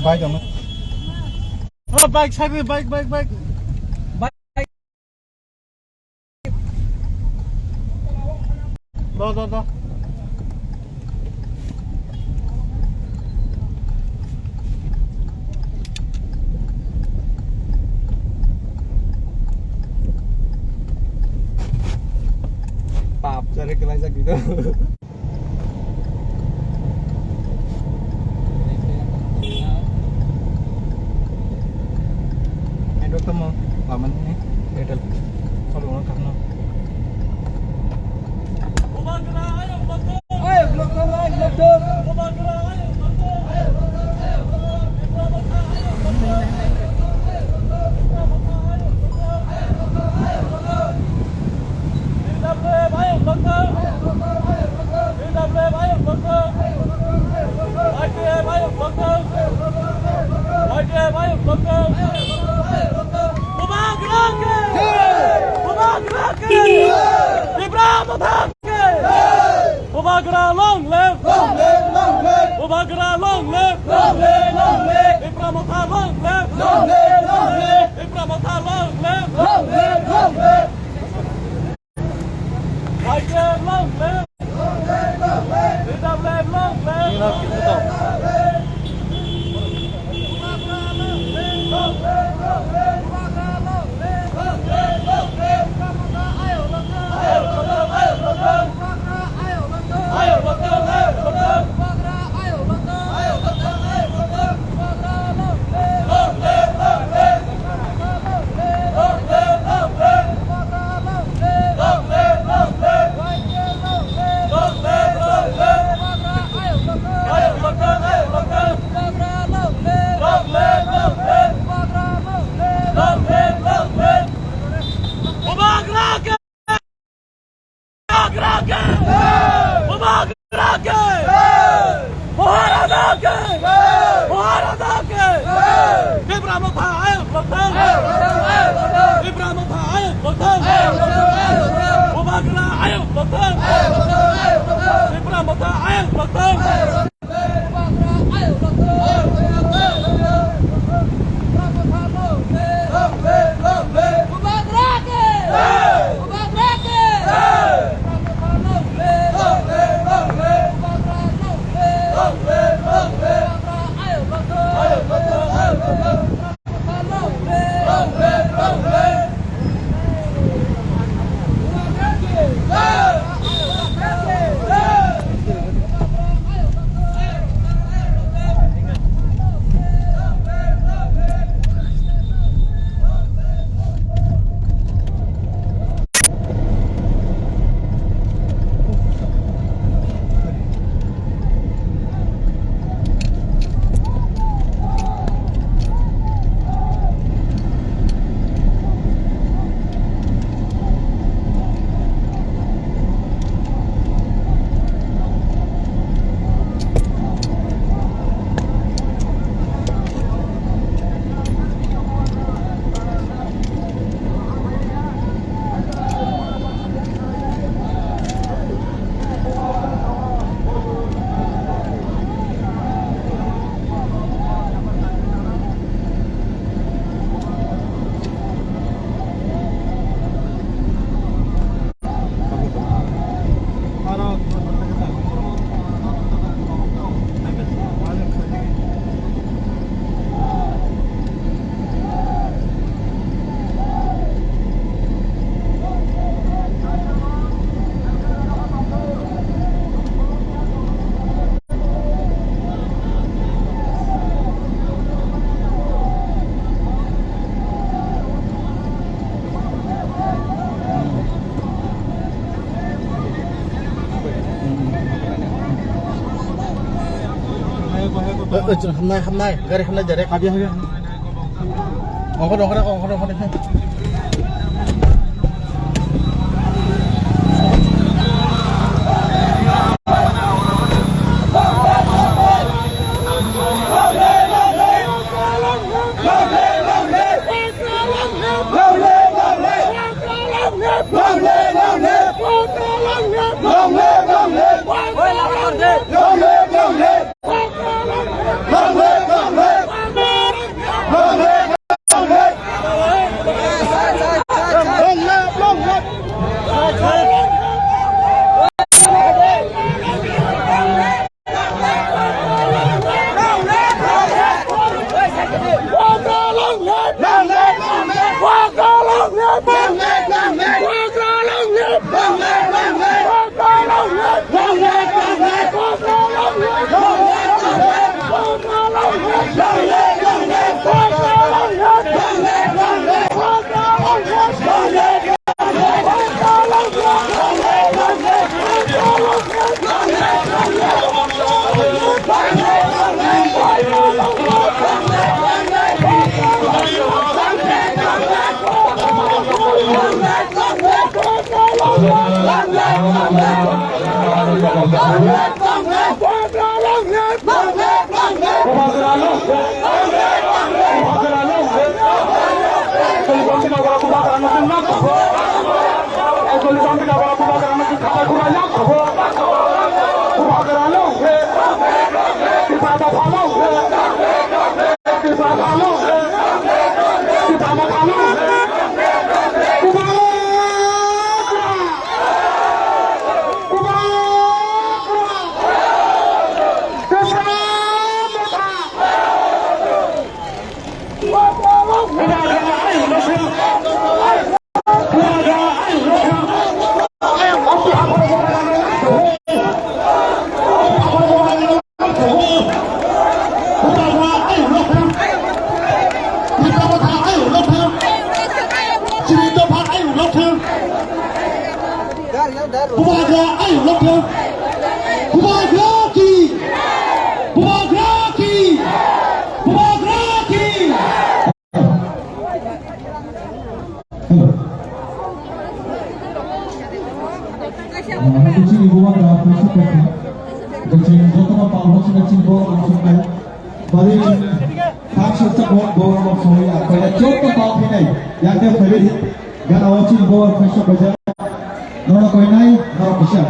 Bike không? Bike side đi, bike. Đó. Pap cari kelas gitu. Dokter mau laman ini beda kalau orang karena ayo dokter long live! hôm nay gari hôm nay giờ đây kabi kabi ông Long live! Kucing ibu mah dah masuk ke sini. Kucing jatuh mah palu sudah cimbok langsung naik. Bari tak susah bawa mau soalnya. Kalau jatuh palu ini, yang dia favorite, gan awak cimbok fashion baca. Nona kau ini, nona bisa.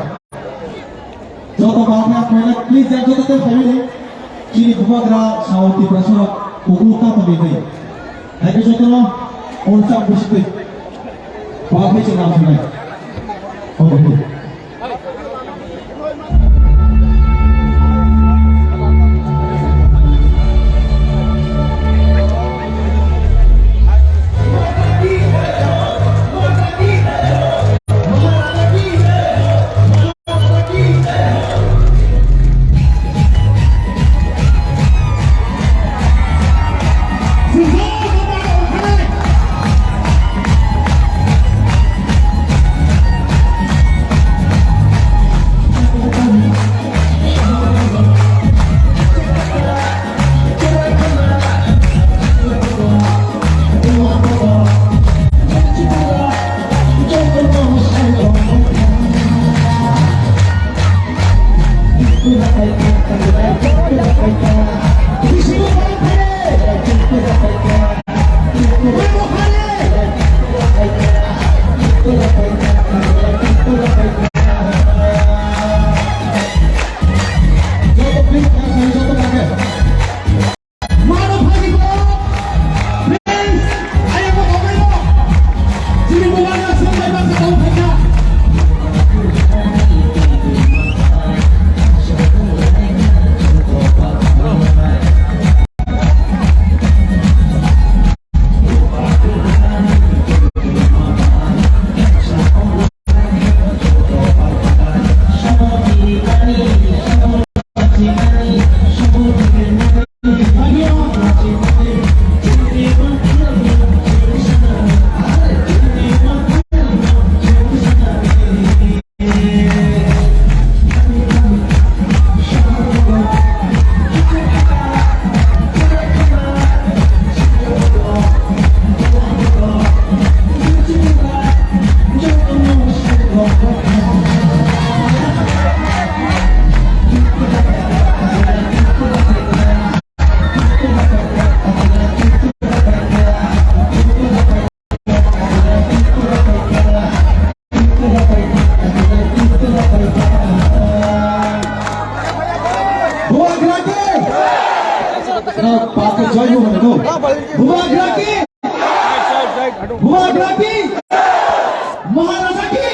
Jatuh palu ni aku ini, please yang jatuh tu favorite. Cini ibu mah dah saudi prasur kukuta tapi ni. Lagi jatuh mah onsak bersih. Palu ni cina langsung naik. Okay. Buah Graki, Maharashaki.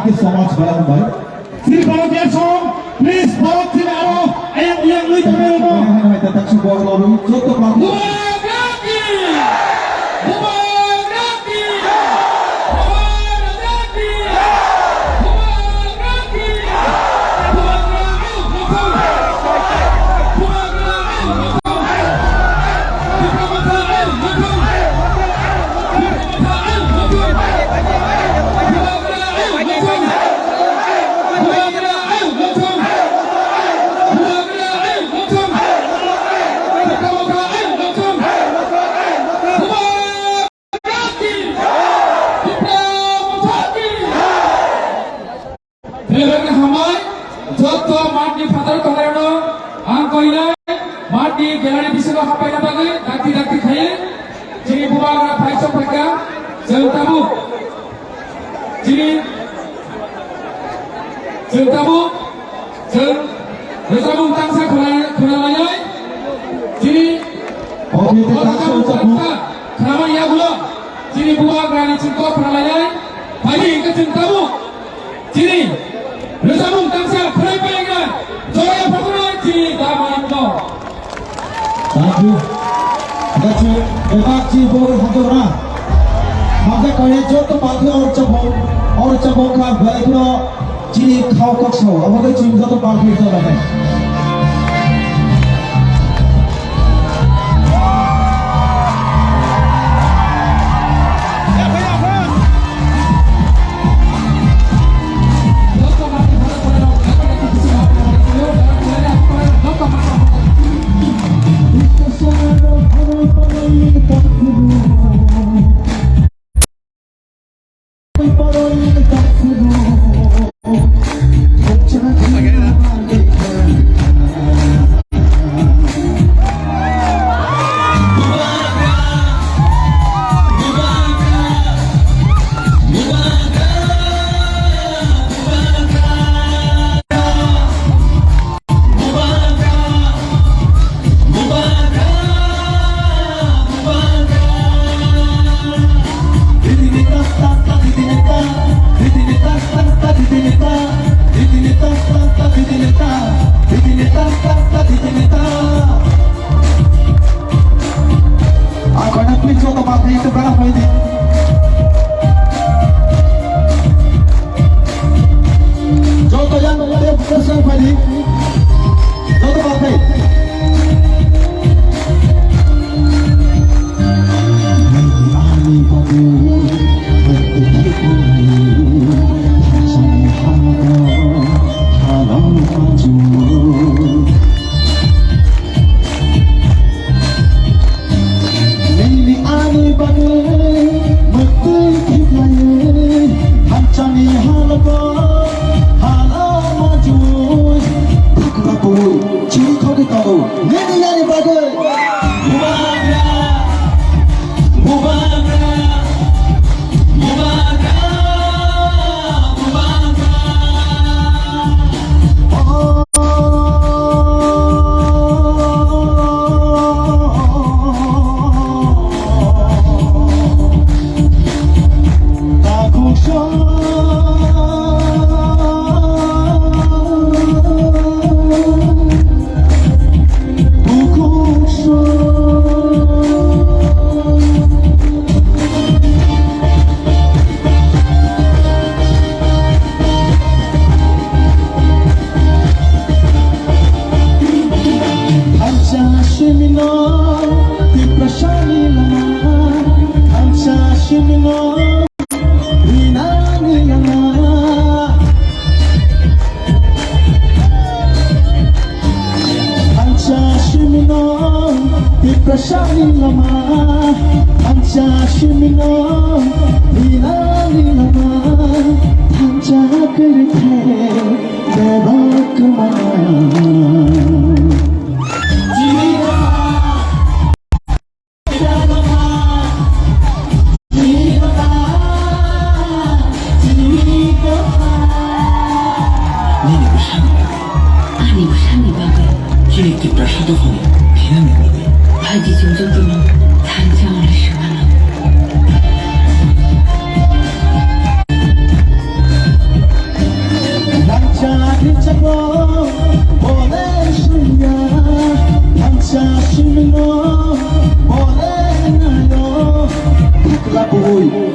you so much, Bharat. Three volunteers home. Please volunteer now. Ayam yang lu available. Thank you, Bharat. Joto Bharat. Mati galari bisilo hapai na bagai, dakti khaye, jini bubagra paisa perka, jentabu, resabu tangsa kunalayai, jini, kenapa ya gula, jini bubagra ni cinta kunalayai, pagi ke jentabu, jini, resabu tangsa kunayai, joya pertama jini damai no. Thank you. That's it. The back chief over Hadora. Mother Karejo to Paki or Chaboka, Blackno, Chini Kaukoso, over the chief of the Paki.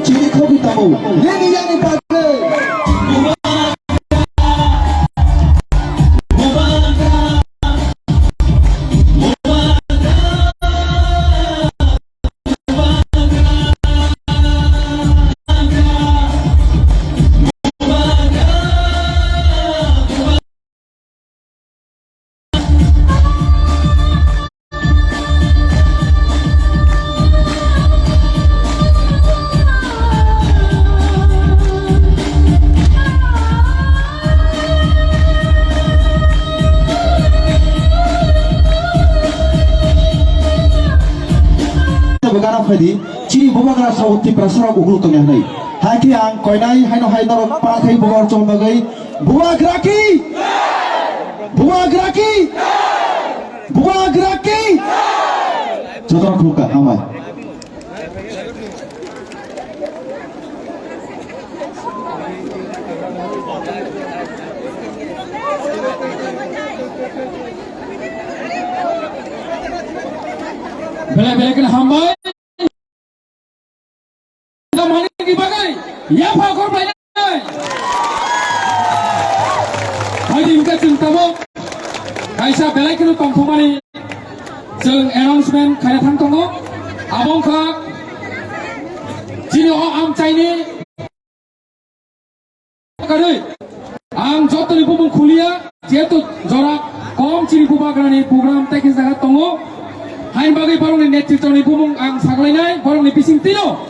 ciri kopi tamu Leni Yani Pagre Begana Fedi, ciri bubagra sauti prasara ugul tengah nai. Haki ang koinai hai no hai norok pakai bubar cong bagai bubagraki, bubagraki, bubagraki. Jodoh keluka hamai. Bela-bela kena hambai. Mana di bagai? Ya fakor banyak. Hari ini kita tahu. Kaisa bela kena tongkongani. Jeng announcement kaya thang tongo. Abang kak. Cini am Chinese. Kadai. Ang jodoh ni pun kuliah. Jatuh jorak. Kom cini pubagrani program teknis sangat tongo. Hain bagai barang ni netitau ni pun ang saklainai. Barang ni pising tino.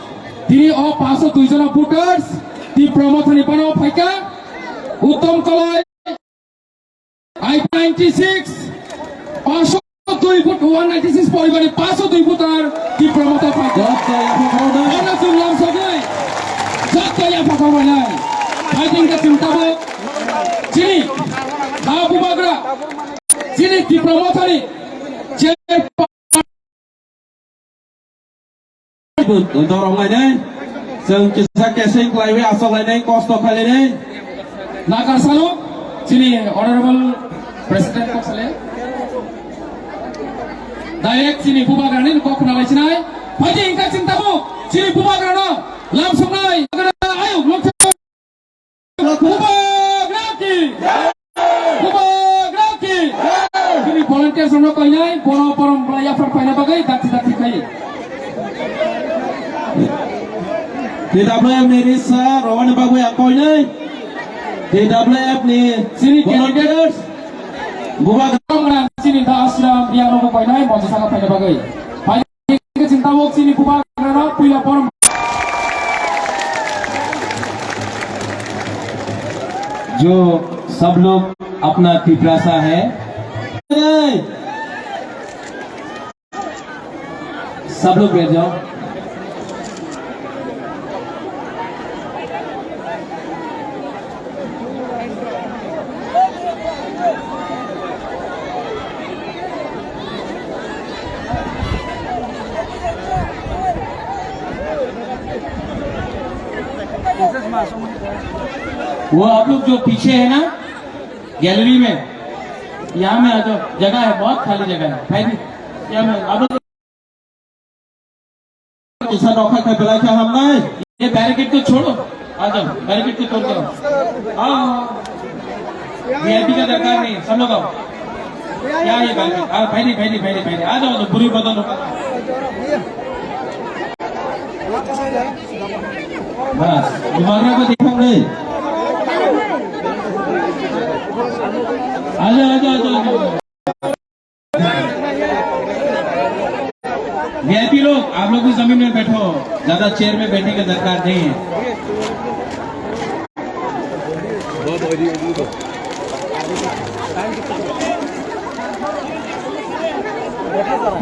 Diri o 502 jana voters di promoter ni pano paika Uttam Kalai I96 502 vote 196 পরিবারে 502 voter di promoter paika ana jumlah sagai jatto ya pakawai nai fighting ka chintabo chini Abu Bagra chini di promoter ni dorong lainnya, sengkisah casing klaiwe asal lainnya, kosto lainnya. Nakar salo, sini honorable president kok sale. Direct sini bubagranin kok kenal sini. Pagi ingkat cintamu, sini bubagrano, langsung nai. Ayo, bubagraki, bubagraki. Sini volunteer sama kau ini, porom belayar perpainan bagai dati kai. DWF ni sir, Rowan bagu yang kau ini. DWF ni sini volunteers. Buat orang sini dah asram dia mau kau ini, mau sangat pada bagai. Pagi ke cinta wok sini buat kerana punya forum. जो सब लोग अपना पिपरासा है, सब लोग बैठ जाओ. वो आप लोग जो पीछे है ना गैलरी में, यहाँ में आ जाओ, जगह है, बहुत खाली जगह है. भाई यहाँ में आप लोग ऐसा नौखा कर बुला क्या हम ना, ये बैरिकेड को छोड़ो, आ जाओ, बैरिकेड को तोड़ दो. आओ, वीआईपी का दरकार नहीं, सब लोग आओ. क्या ये बैरिकेड? भाई आ जाओ, तो बुरी बदल हो. बस तुम्हारा को देखा नहीं. आजा. वीआईपी लोग, आप लोग भी जमीन में बैठो, ज्यादा चेयर में बैठने की दरकार नहीं है.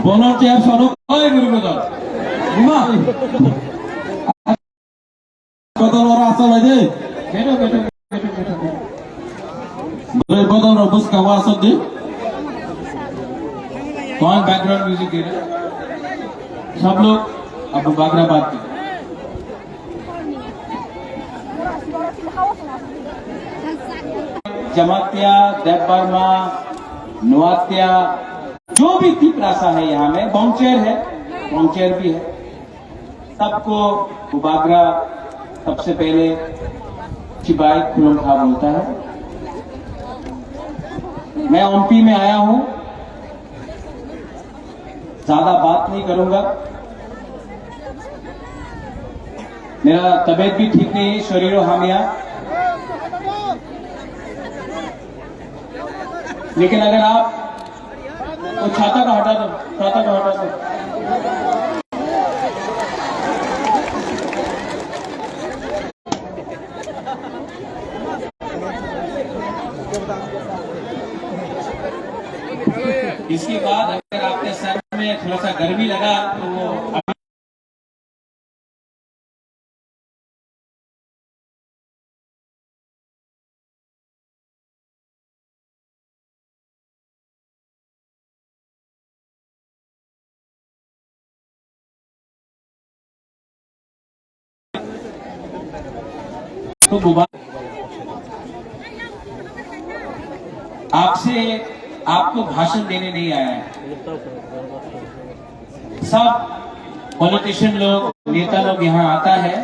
बोलो चेयर सोनो कोई गुरु को बदल और आसल है जी. बैठो. बदल और बस का वासद जी. कौन बैकग्राउंड म्यूजिक दे रहे? सब लोग अब बागरा बात की. जमातिया, देव वर्मा, नुआतिया, जो भी तिपरासा है यहाँ में, बॉन्चेर है, बॉन्चेर भी है. सबको बुबागरा सबसे पहले चिबाई खुलम खा बोलता है। मैं एमपी में आया हूं, ज्यादा बात नहीं करूंगा, मेरा तबीयत भी ठीक नहीं है, शरीरों हामिया। लेकिन अगर आप तो छाता को हटा दो, छाता को हटा दो। इसके बाद अगर आपके सर में थोड़ा सा गर्मी लगा तो वो तो आपसे आपको भाषण देने नहीं आया है। सब पॉलिटिशियन लोग, नेता लोग यहाँ आता है,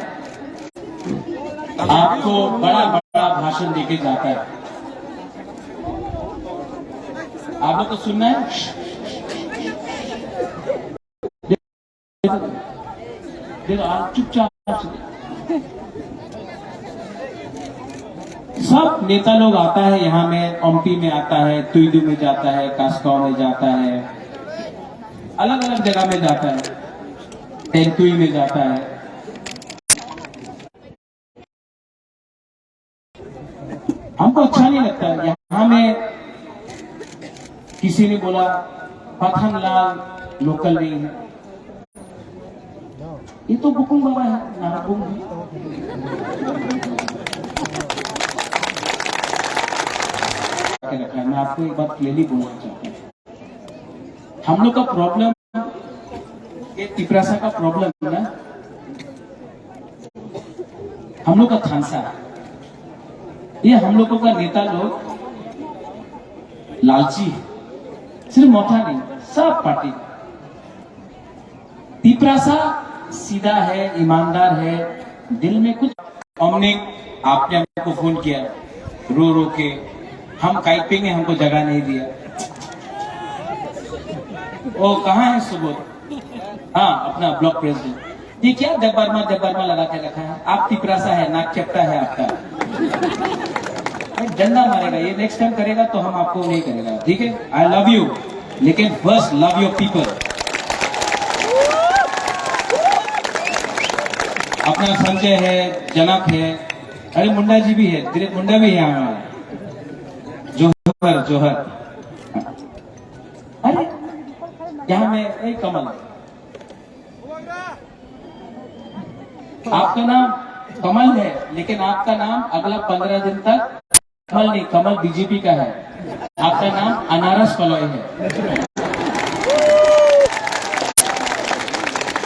आपको बड़ा बड़ा भाषण देके जाता है। आप लोग को सुनना है, चुपचाप। सब नेता लोग आता है यहाँ में, एमपी में आता है, तुइदू में जाता है, कास्काव में जाता है, अलग अलग जगह में जाता है, तेंतुई में जाता है। हमको अच्छा नहीं लगता। यहाँ में किसी ने बोला पथनलाल लोकल नहीं है, ये तो बुकुम बाबा है, नारकुम है। रखा है। मैं आपको एक बात क्लियरली बोलना चाहता हूं, हम लोग का प्रॉब्लम, ये तिपरासा का प्रॉब्लम ना, हम लोग का थानसा, ये हम लोगों का नेता लोग लालची है, सिर्फ मोटा नहीं, सब पार्टी। तिपरासा सीधा है, ईमानदार है, दिल में कुछ। हमने आपने हमको फोन किया रो रो के, हम काइपिंग, हमको जगह नहीं दिया। वो कहाँ है सुबोध? हाँ, अपना ब्लॉक प्रेसिडेंट। ये क्या जब्बारमा लगा के रखा है? आप तिपरासा है, नाक चपटा है आपका, डंडा मारेगा। ये नेक्स्ट टाइम करेगा तो हम आपको नहीं करेगा, ठीक है? आई लव यू, लेकिन फर्स्ट लव योर पीपल। अपना संजय है, जनक है, अरे मुंडा जी भी है, दिलीप मुंडा भी है हमारा, जोहर। अरे यहाँ में एक कमल, आपका नाम कमल है, लेकिन आपका नाम अगला 15 दिन तक कमल नहीं, कमल बीजेपी का है। आपका नाम अनारस पलोय है।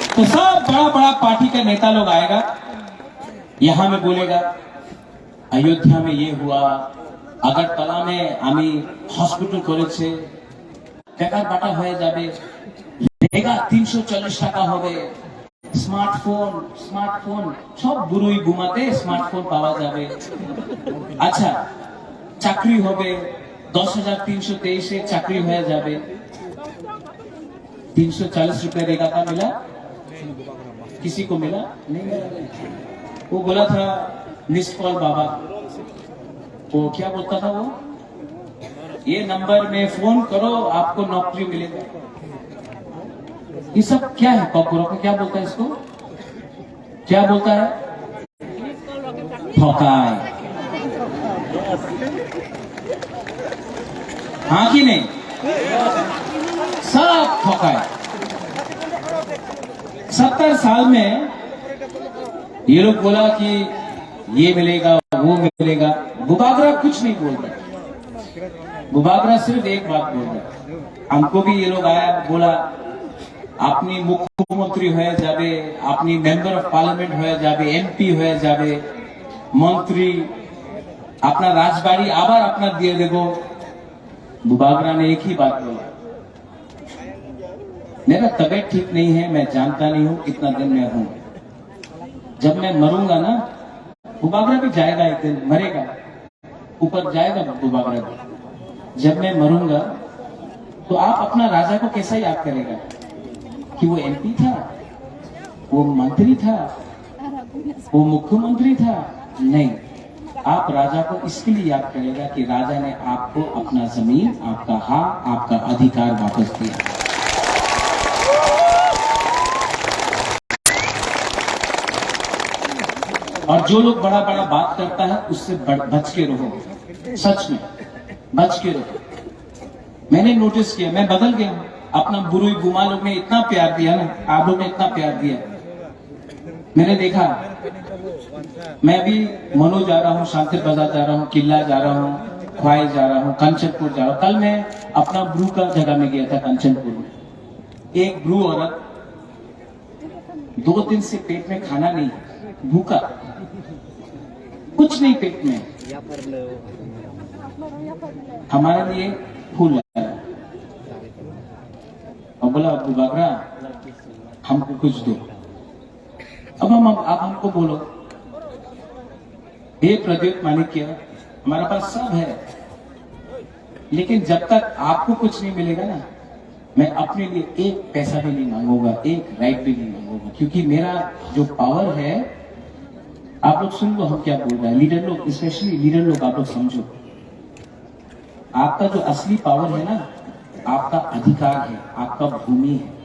तो सब बड़ा बड़ा पार्टी का नेता लोग आएगा, यहाँ में बोलेगा अयोध्या में ये हुआ, अगरतला में आमी हॉस्पिटल করেছে, বেকার বাটা হয়ে যাবে, রেগা 340 টাকা হবে, স্মার্টফোন সব বুড়ুই ঘুমাতে স্মার্টফোন পাওয়া যাবে। আচ্ছা, চাকরি হবে 10,323 এ চাকরি হয়ে যাবে। 340 रुपए रेगा का मिला, किसी को मिला नहीं मिला। वो बोला था मिस्ड कॉल बाबा, वो क्या बोलता था, वो ये नंबर में फोन करो आपको नौकरी मिलेगा। ये सब क्या है? कॉकरो का क्या बोलता है इसको? क्या बोलता है? ठोकाई। हाँ कि नहीं? सब ठोकाई। 70 साल में ये लोग बोला कि ये मिलेगा, वो मिलेगा। बुबागरा कुछ नहीं बोलता, बुबागरा सिर्फ एक बात बोलता। हमको भी ये लोग आया, बोला अपनी मुख्यमंत्री হয়ে যাবে, अपनी मेंबर ऑफ पार्लियामेंट হয়ে যাবে, एमपी হয়ে যাবে, मंत्री, अपना राजबाड़ी आबार अपना दिए देगो। बुबागरा ने एक ही बात बोला, मेरा तबीयत ठीक नहीं है, मैं जानता नहीं हूं कितना दिन में हूं, जब मैं मरूंगा ना, बुबागरा भी जाएगा एक दिन, मरेगा, ऊपर जाएगा बुबागरा भी। जब मैं मरूंगा तो आप अपना राजा को कैसा याद करेगा कि वो एमपी था, वो मंत्री था, वो मुख्यमंत्री था? नहीं, आप राजा को इसके लिए याद करेगा कि राजा ने आपको अपना जमीन, आपका हक, आपका अधिकार वापस दिया। और जो लोग बड़ा बड़ा बात करता है उससे बच के रहो, सच में बच के रहो। मैंने नोटिस किया, मैं बदल गया हूं। अपना बुरुई बुमा लोग ने इतना प्यार दिया ना, आप लोग ने इतना प्यार दिया, मैंने देखा। मैं भी मनो जा रहा हूँ, शांतिर बाजार जा रहा हूँ, किला जा रहा हूँ, ख्वाई जा रहा हूँ, कंचनपुर जा रहा हूँ। कल मैं अपना ब्रू का जगह में गया था कंचनपुर में। एक ब्रू औरत 2 दिन से पेट में खाना नहीं, भूखा, कुछ नहीं पेट में, हमारे लिए फूल लाया और बोला बुबागरा हमको कुछ दो। अब आप हमको बोलो, हे प्रद्युत माणिक्य, हमारे पास सब है, लेकिन जब तक आपको कुछ नहीं मिलेगा ना, मैं अपने लिए एक पैसा भी नहीं मांगूंगा, एक राइट भी नहीं मांगूंगा, क्योंकि मेरा जो पावर है, आप लोग सुन लो हम क्या बोल रहे हैं, लीडर लोग, स्पेशली लीडर लोग, आप लोग समझो, आपका जो असली पावर है ना, आपका अधिकार है, आपका भूमि है।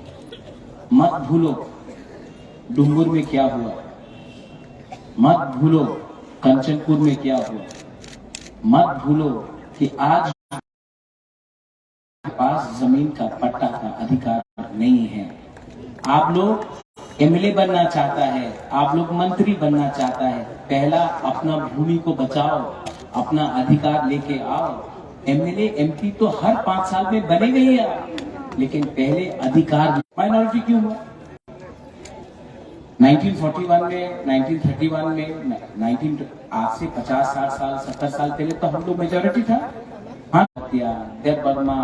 मत भूलो डूंगुर में क्या हुआ, मत भूलो कंचनपुर में क्या हुआ, मत भूलो कि आज पास जमीन का पट्टा का अधिकार नहीं है। आप लोग एमएलए बनना चाहता है, आप लोग मंत्री बनना चाहता है, पहला अपना भूमि को बचाओ, अपना अधिकार लेके आओ। एमएलए एमपी तो हर 5 साल में बनेगा ही आप, लेकिन पहले अधिकार। माइनॉरिटी क्यों हुआ? 1941 में, 1931 में, आज से 50-60 साल 70 साल पहले तो हम लोग मेजोरिटी था। हाँ, देव बर्मा,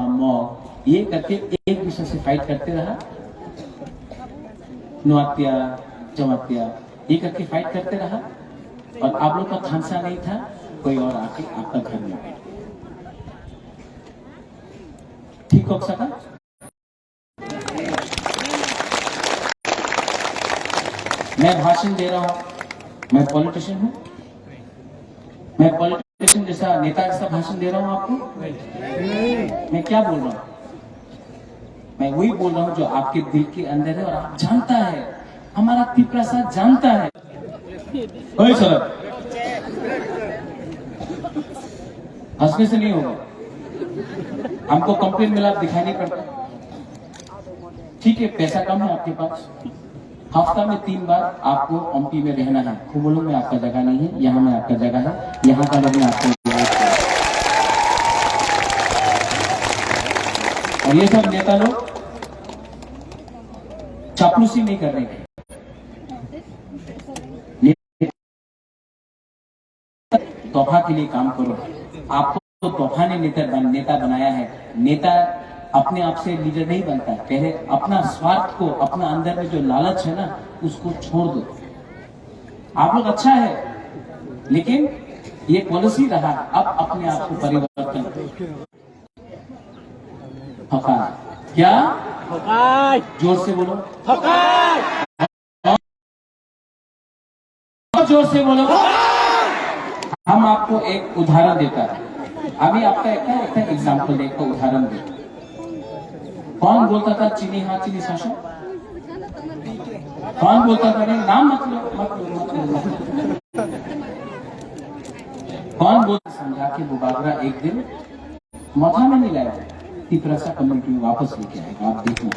मॉक, ये करके एक दूसरे से फाइट करते रहा, नुआत्या, जमात्या, ये करके फाइट करते रहा, और आप लोग का खांसा नहीं था, कोई और आके आपका घर में बैठ, ठीक हो सका? मैं भाषण दे रहा हूं, मैं पॉलिटिशियन हूं, मैं पॉलिटिशियन जैसा, नेता जैसा भाषण दे रहा हूं आपको? मैं क्या बोल रहा हूं? मैं वही बोल रहा हूं जो आपके दिल के अंदर है, और आप जानता है, हमारा तिप्रसाद जानता है। ओए सर, हंसने से नहीं होगा, हमको कंप्लेन मिला दिखाई नहीं पड़ता। ठीक है, पैसा कम है आपके पास, हफ्ता में 3 बार आपको एमपी में रहना है। खुबोलो में आपका जगह नहीं है, यहाँ में आपका जगह है, यहाँ का लोग आपको। और ये सब नेता लोग चापलूसी नहीं कर रहे हैं, तोहफा के लिए काम करो। आपको तो तोहफा ने नेता बनाया है। नेता अपने आप से लीडर नहीं बनता है, पहले अपना स्वार्थ को, अपना अंदर में जो लालच है ना, उसको छोड़ दो। आप लोग अच्छा है, लेकिन ये पॉलिसी रहा, अब अपने आप को परिवर्तन करो। क्या जोर से बोलो, जोर से बोलो। हम आपको एक उदाहरण देता है, अभी आपका एक एग्जाम्पल देखो, उदाहरण दे। कौन बोलता था चीनी हाँ चीनी शासन? कौन बोलता था? नहीं, नाम मत लो। कौन बोलता? समझा के बुबागरा एक दिन मथा में नहीं लाया, तिप्रसा कम्युनिटी में वापस लेके आएगा, आप देखना।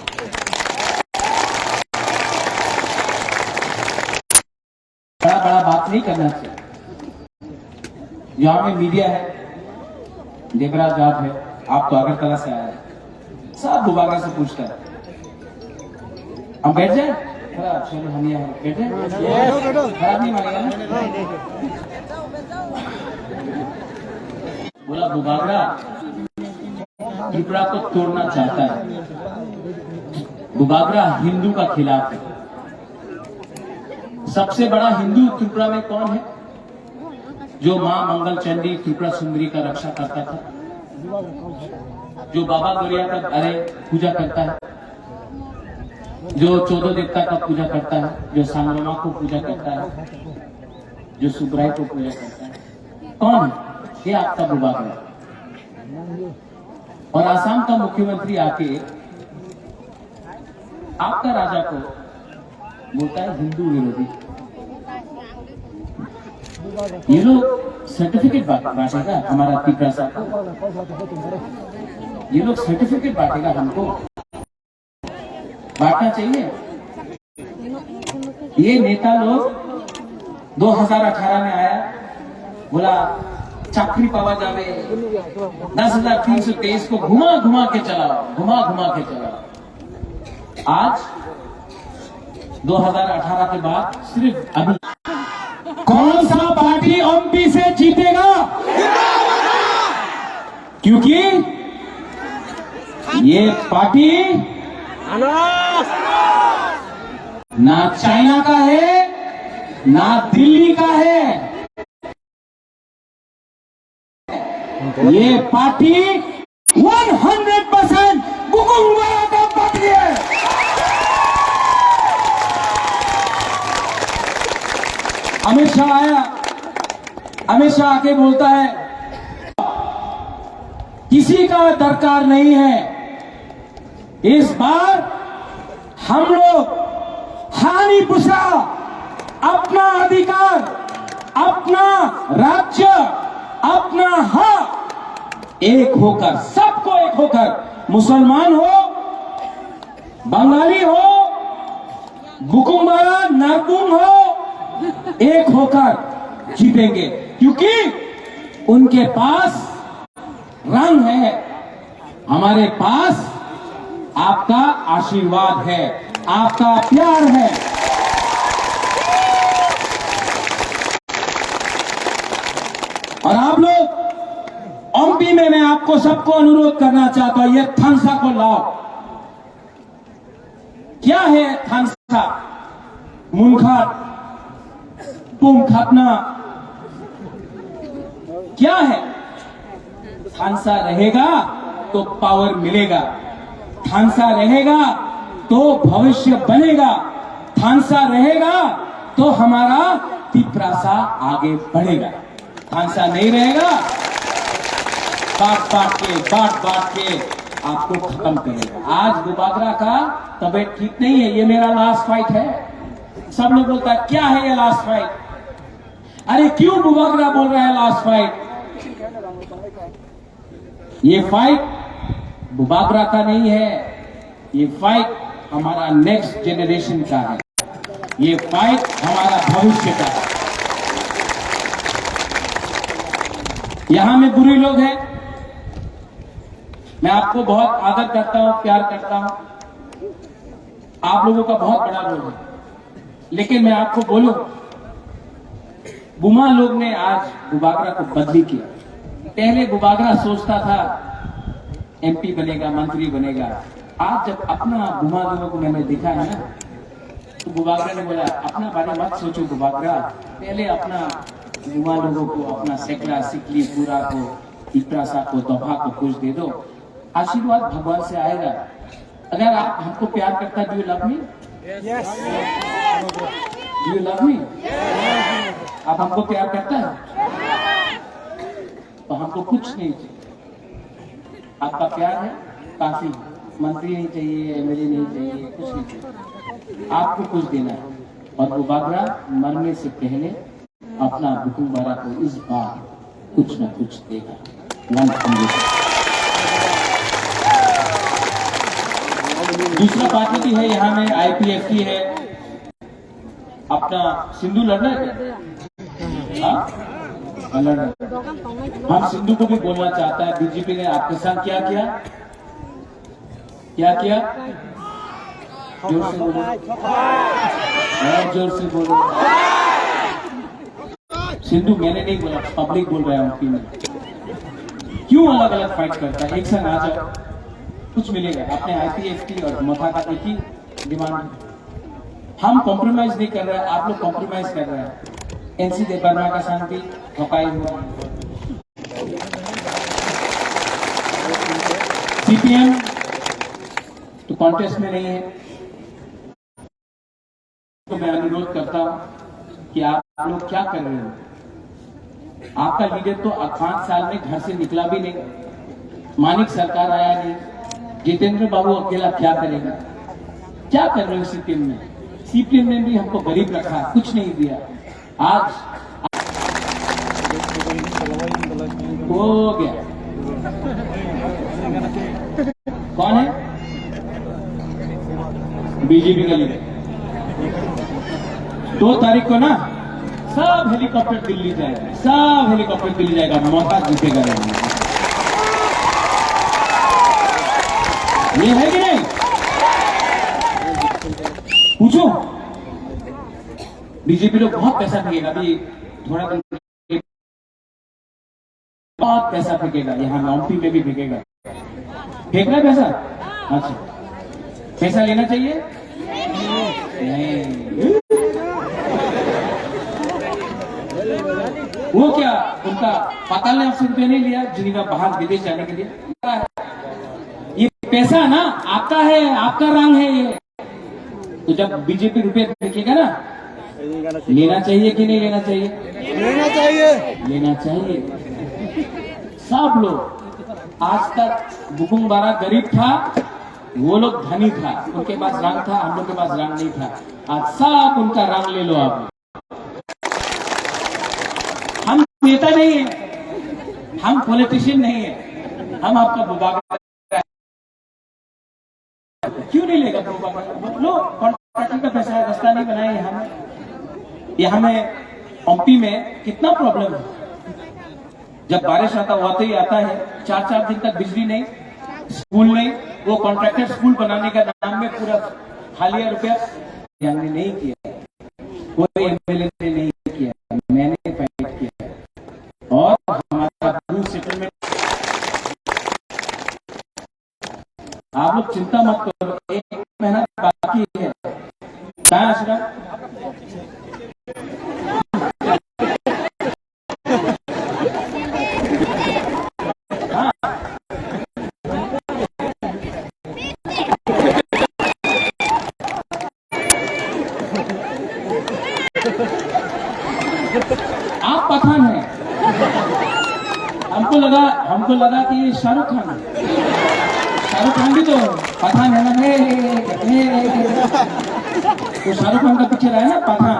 बड़ा बड़ा बात नहीं करना चाहिए। यहाँ में मीडिया है, देवराज आप है, आप तो अगरतला से आया है, सब बुबागरा से पूछता है। हम बैठ जाए, चलो हम यहाँ बैठ जाए, खराब नहीं मानेगा ना? बोला बुबागरा त्रिपुरा को तोड़ना चाहता है, बुबागरा हिंदू का खिलाफ है। सबसे बड़ा हिंदू त्रिपुरा में कौन है जो मां मंगल चंडी त्रिपुरा सुंदरी का रक्षा करता था, जो बाबा गोरिया का अरे पूजा करता है, जो 14 देवता का पूजा करता है, जो सांगमा को पूजा करता है, जो सुब्राई को पूजा करता है, कौन है? ये आपका बुबागरा। और आसाम का मुख्यमंत्री आके आपका राजा को बोलता है हिंदू विरोधी। ये लोग सर्टिफिकेट बांटेगा हमारा तिपरासा, ये लोग सर्टिफिकेट बांटेगा, हमको बांटना चाहिए। ये नेता लोग 2018 में आया, बोला चाकरी पावा जावे, 10,323 को घुमा घुमा के चला। आज 2018 के बाद सिर्फ अभी कौन सा पार्टी एमपी से जीतेगा? क्योंकि ये पार्टी ना चाइना का है ना दिल्ली का है, ये पार्टी 100% बुकुंगवाला का पार्टी है। अमित शाह आया, अमित शाह आके बोलता है किसी का दरकार नहीं है, इस बार हम लोग हानि पुषा अपना अधिकार, अपना राज्य, अपना हक एक होकर, सबको एक होकर, मुसलमान हो, बंगाली हो, बुकुंगवाला, नारकुम हो, एक होकर जीतेंगे। क्योंकि उनके पास रंग है, हमारे पास आपका आशीर्वाद है, आपका प्यार है। और आप लोग एमपी में मैं आपको सबको अनुरोध करना चाहता हूं, ये थानसा को लाओ। क्या है थानसा? मुनखाट, पुम खापना, क्या है? थानसा रहेगा तो पावर मिलेगा, थानसा रहेगा तो भविष्य बनेगा, थानसा रहेगा तो हमारा तिपरासा आगे बढ़ेगा। थानसा नहीं रहेगा, बांट के आपको खत्म करेगा। आज बुबागरा का तबीयत ठीक नहीं है, ये मेरा लास्ट फाइट है। सब लोग बोलता है क्या है ये लास्ट फाइट? अरे क्यों बुबागरा बोल रहा है लास्ट फाइट? ये फाइट बुबागरा का नहीं है, ये फाइट हमारा नेक्स्ट जनरेशन का है, ये फाइट हमारा भविष्य का है। यहां में बुरे लोग हैं, मैं आपको बहुत आदर करता हूं, प्यार करता हूं, आप लोगों का बहुत बड़ा रोल है, लेकिन मैं आपको बोलूं, बुमा लोग ने आज बुबागरा को बदली किया। पहले बुबागरा सोचता था एमपी बनेगा, मंत्री बनेगा। आज जब अपना बुमा लोगों को मैंने देखा है ना, तो बुबागरा ने बोला अपना बारे मत सोचो बुबागरा, पहले अपना बुमा लोगों को, अपना सेकला, सिकली, पूरा को, तिपरासा को, दोहा को कुछ दे दो, आशीर्वाद भगवान से आएगा। अगर आप हमको प्यार करता, do you love me? Do you love me? आप हमको प्यार करता है तो हमको कुछ नहीं चाहिए, आपका प्यार है काफी। मंत्री नहीं चाहिए, एमएलए नहीं चाहिए, कुछ नहीं चाहिए, आपको कुछ देना है। और बुबागरा मरने से पहले अपना बुकुंगवाला को इस बार कुछ न कुछ देगा। दूसरा पार्टी है यहाँ में आईपीएफटी है, अपना सिंधु लड़ रहा है क्या? लड़ रहा। हम सिंधु को भी बोलना चाहता है, बीजेपी ने आपके साथ क्या किया? क्या किया? जोर से बोलो, और जोर से बोलो। सिंधु मैंने नहीं बोला, पब्लिक बोल रहा है एमपी में। क्यों अलग अलग फाइट करता है? एक संग आ जाओ, कुछ मिलेगा। अपने आईपीएफटी और मथा का एक ही डिमांड, हम कॉम्प्रोमाइज नहीं कर रहे हैं, आप लोग कॉम्प्रोमाइज कर रहे हैं। एनसी दे बर्मा का शांति ठोकाई हुआ। सीपीएम तो कॉन्टेस्ट में नहीं है, तो मैं अनुरोध करता हूं कि आप लोग क्या कर रहे हो। आपका लीडर तो 5 साल में घर से निकला भी नहीं, मानिक सरकार आया नहीं, जितेंद्र बाबू अकेला क्या करेगा। क्या कर रहे हो सीपीएम में? सीपीएम ने भी हमको गरीब रखा, कुछ नहीं दिया। आज हो गया। कौन है? बीजेपी का लीडर। 2 तारीख को ना सब हेलीकॉप्टर दिल्ली जाएगा, सब हेलीकॉप्टर दिल्ली जाएगा, मौका जीतेगा। ये है कि नहीं? पूछो। बीजेपी लोग बहुत पैसा फेंकेगा, अभी थोड़ा दिन बहुत पैसा फेंकेगा, यहाँ एमपी में भी फेंकेगा। फेंक रहा है पैसा? अच्छा, पैसा लेना चाहिए? नहीं। वो क्या उनका 45 रुपये नहीं लिया जिनका बाहर विदेश जाने के लिए? ये पैसा ना आपका है, आपका रंग है ये। तो जब बीजेपी रुपये फेंकेगा ना, लेना चाहिए कि नहीं लेना चाहिए? लेना चाहिए, लेना चाहिए। सब लोग आज तक बुकुंग बारा गरीब था, वो लोग धनी था, उनके पास रंग था, हम लोग के पास रंग नहीं था। आज सब उनका रंग ले लो आप। हम नेता नहीं है, हम पॉलिटिशियन नहीं है, हम आपका बुबा। क्यों नहीं लेगा बुबा? लो, कॉन्ट्रैक्टर का पैसा है, रास्ता नहीं बनाए यहाँ में एमपी में कितना प्रॉब्लम है। जब बारिश आता होते ही आता है, 4-4 दिन तक बिजली नहीं, स्कूल नहीं। वो कॉन्ट्रैक्टर स्कूल बनाने का नाम में पूरा खा लिया रुपया। हमने नहीं किया, कोई एमएलए ने नहीं किया, मैंने फाइट किया। और हमारा ब्लू सेटलमेंट, आप लोग चिंता मत करो, 1 महीना बाकी है। कहाँ अशरफ? आप पठान हैं। हमको लगा कि ये शाहरुख खान है। शाहरुख खान भी तो पठान है ना। तो शाहरुख खान का पिक्चर आया ना पठान,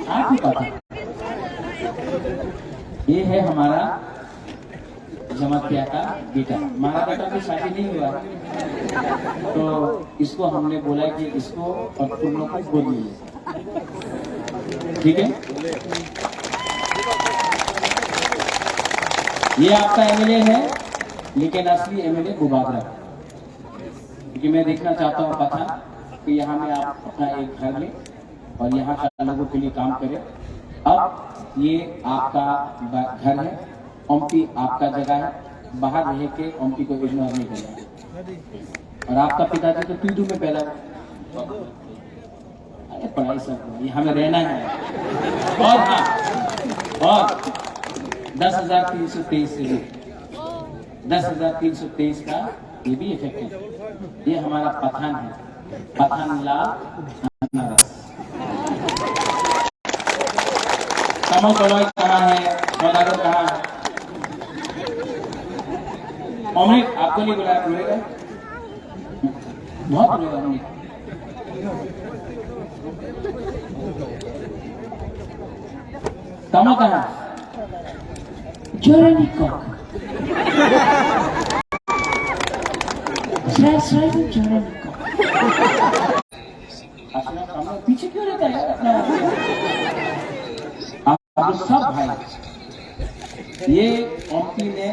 आप ही पठान। ये है हमारा जमातिया का बेटा। हमारा बेटा की शादी नहीं हुआ, तो इसको हमने बोला कि इसको और तुम लोग को बोल लीजिए, ठीक है? ये आपका एमएलए है, लेकिन असली एमएलए बुबागरा। क्योंकि मैं देखना चाहता हूँ पठान कि यहाँ में आप अपना एक घर लें और यहाँ का लोगों के लिए काम करें। अब ये आपका घर है, एमपी आपका जगह है, बाहर रह के एमपी को इग्नोर नहीं करना। और आपका पिताजी तो पीडू में पैदा, अरे पढ़ाई सब यहाँ में रहना है। और हाँ, और 10,323 से 10,323 का ये भी इफेक्ट है। ये हमारा पठान है, पठान लाल अनारस। कमल कलौई कहाँ है, सौदागर कहाँ है? अमृत आपको नहीं बुलाया, रोएगा बहुत, रोएगा अमृत। कमल कहाँ? जर्नी कॉक पीछे क्यों रहता है आप सब भाई? ये एमपी में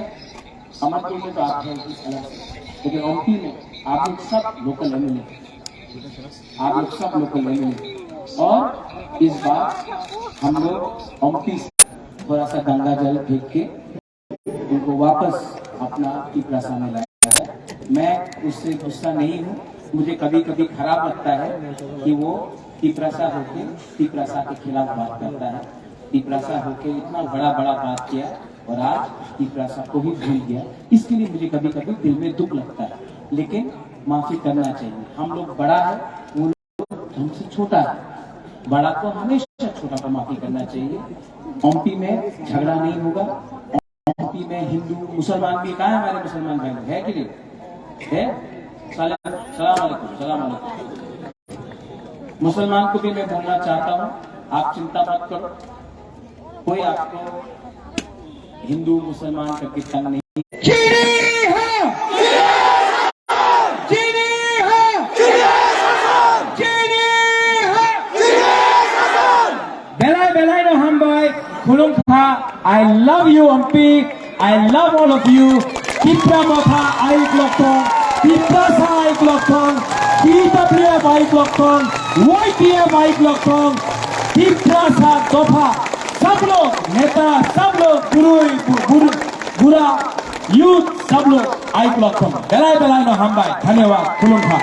अमरपुर में तो आप हैं, लेकिन एमपी में आप लोग सब लोकल एमएलए, आप लोग सब लोकल एमएलए। और इस बार हम लोग एमपी थोड़ा सा गंगा जल फेंक के उनको वापस अपना पिपरासा में लाया। मैं उससे गुस्सा नहीं हूँ, मुझे कभी कभी खराब लगता है कि वो तिपरासा होके तिपरासा के खिलाफ बात करता है। तिपरासा होके इतना बड़ा बड़ा बात किया और आज तिपरासा को ही भूल गया। इसके लिए मुझे कभी कभी दिल में दुख लगता है, लेकिन माफी करना चाहिए। हम लोग बड़ा है, वो लोग हमसे छोटा है, बड़ा को हमेशा छोटा को माफी करना चाहिए। एमपी में झगड़ा नहीं होगा। एमपी में हिंदू मुसलमान भी, कहाँ है हमारे मुसलमान भाई, है कि नहीं है? सलाम अलैकुम। मुसलमान को भी मैं बोलना चाहता हूँ, आप चिंता मत करो, कोई आपको हिंदू मुसलमान करके तंग नहीं। Belai no hamboy, Khulung Kha, I love you MP, I love all of you. Tipra Motha I Gloktong, Tiprasa I Gloktong, TWF I Gloktong, YTF I Gloktong, Tiprasa Dofa, सब लोग नेता, सब लोग बुरा यूथ, सब लोग आई Gloktong. Belai no hamboy, धन्यवाद Khulung Kha.